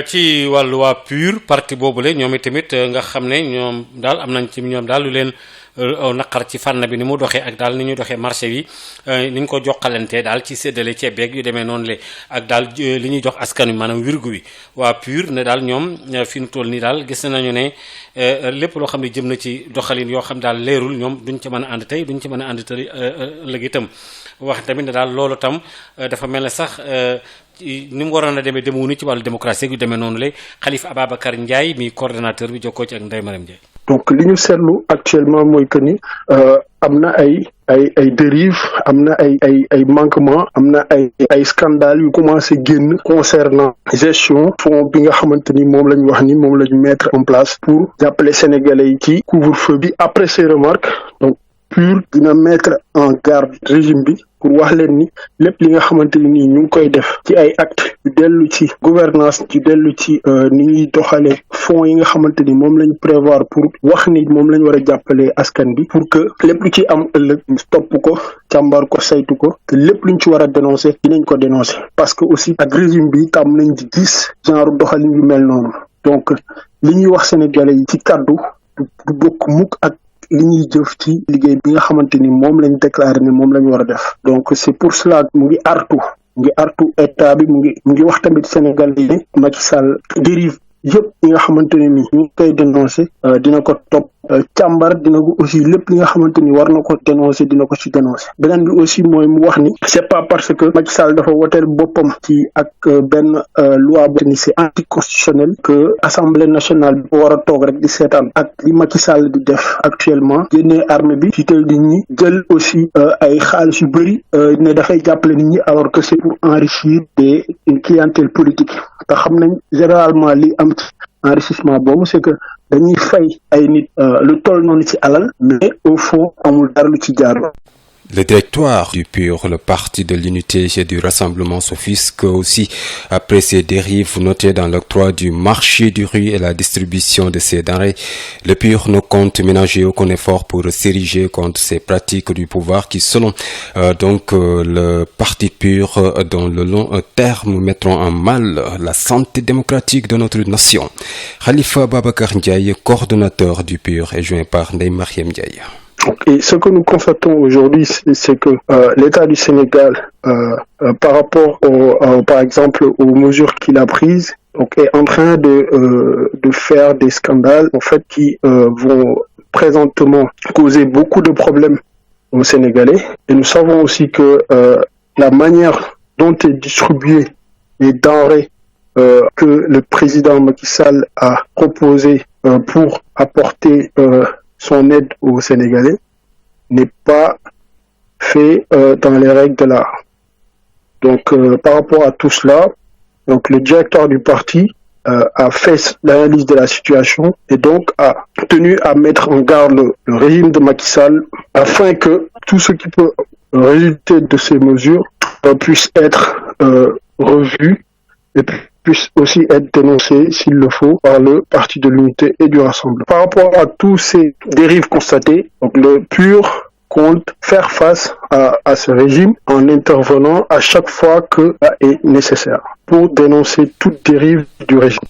ci wàllu waa PUR parti boobule ñoom itamit nga xam ne ñoom daal am nañ ci ñoom daal lu leen naqar ci fànn bi ni mu doxee ak daal ni ñu doxee marché bi ni ñu ko joxalantee daal ci séddale ceeb beeg yu demee noonu le ak daal li ñuy jox askan wi maanaam wirgu wi waa PUR ne daal ñoom fi nu toll nii daal gis nañu ne lépp loo xam ne jëm na ci doxalin yoo xam daal leerul ñoom duñ ci mën a ànd tey duñ ci mën a ànd tey ëllëg itam wax tamit ne daal loolu tam dafa mel ne sax ni mu waroon a demee demewu ni ci wàllu démocratie yu demee noonu la Khalifa Ababacar Ndiaye mi coordonnateur bi jokkoo ci ak Ndeye Mariam Ndiaye. donc li ñu seetlu actuellement mooy que ni am na ay dérives am na ay manquements am na ay scandales yu commencé génn concernant gestion fonds bi nga xamante ni moom la ñu wax ni moom la ñu mettre en place pour jàppale sénégalais yi ci couvre-feu bi. Après ces remarques donc PUR dina mettre en garde régime bi pour wax leen ni lépp li nga xamante ni ñu ngi koy def ci ay actes yu dellu ci gouvernance yu dellu ci ni ñuy doxalee fonds yi nga xamante ni moom lañ prévoir pour wax ni moom lañ war a jàppalee askan bi pour que lépp lu ci am ëllëg topp ko càmbar ko saytu ko te lépp luñ ci war a dénoncer dinañ ko dénoncer parce que aussi ak régime bi tam nañ di gis genre doxalin yu mel noonu donc li ñuy wax sénégalais yi ci kàddu du bokk mukk ak li ñuy jëf ci liggéey bi nga xamante ni moom lañ déclaré ni moom la ñu war a def donc c'est pour cela mu ngi artu état bi mu ngi wax tamit Sénégal yi Macky Sall dérive yëpp yi nga xamante ne ni ñu ngi koy dénoncé dina ko topp càmbar dina ko aussi lépp li nga xamante ni war na ko dénoncé dina ko ci dénoncé beneen bi aussi mooy mu wax ni c'est pas parce que Macky Sall dafa woteel boppam ci ak benn loi bu ni c'est anticonstitutionnel que assemblée nationale bi war a toog rek di seetaan ak li Macky Sall di def actuellement génnee armée bi jiital nit ñi jël aussi ay xaalis yu bëri ne dafay jàppale nit ñi alors que c'est pour enrichir une clientèle politique te xam nañ généralement li am ci enrichissement boobu c'est que dañuy fay ay nit lu toll noonu ci alal mais au fond amul dara lu ci jaar. Le directoire du PUR, le parti de l'unité et du rassemblement, s'offusque aussi après ces dérives notées dans l'octroi du marché du riz et la distribution de ces denrées. Le PUR ne compte ménager aucun effort pour s'ériger contre ces pratiques du pouvoir qui, selon le parti PUR, dans le long terme, mettront en mal la santé démocratique de notre nation. Khalifa Ababacar Ndiaye, coordonnateur du PUR, est joint par Ndeye Mariam Ndiaye. Et ce que nous constatons aujourd'hui, c'est que l'État du Sénégal, par rapport par exemple aux mesures qu'il a prises, donc est en train de faire des scandales en fait qui vont présentement causer beaucoup de problèmes aux Sénégalais. Et nous savons aussi que la manière dont est distribuée les denrées que le président Macky Sall a proposé pour apporter son aide aux Sénégalais n'est pas fait dans les règles de l'art. Donc, par rapport à tout cela, donc le directeur du parti a fait l'analyse de la situation et donc a tenu à mettre en garde le régime de Macky Sall afin que tout ce qui peut résulter de ces mesures puisse être revu et puisse aussi être dénoncé, s'il le faut, par le Parti de l'Unité et du Rassemblement. Par rapport à tous ces dérives constatées, donc le PUR compte faire face à ce régime en intervenant à chaque fois que est nécessaire pour dénoncer toute dérive du régime.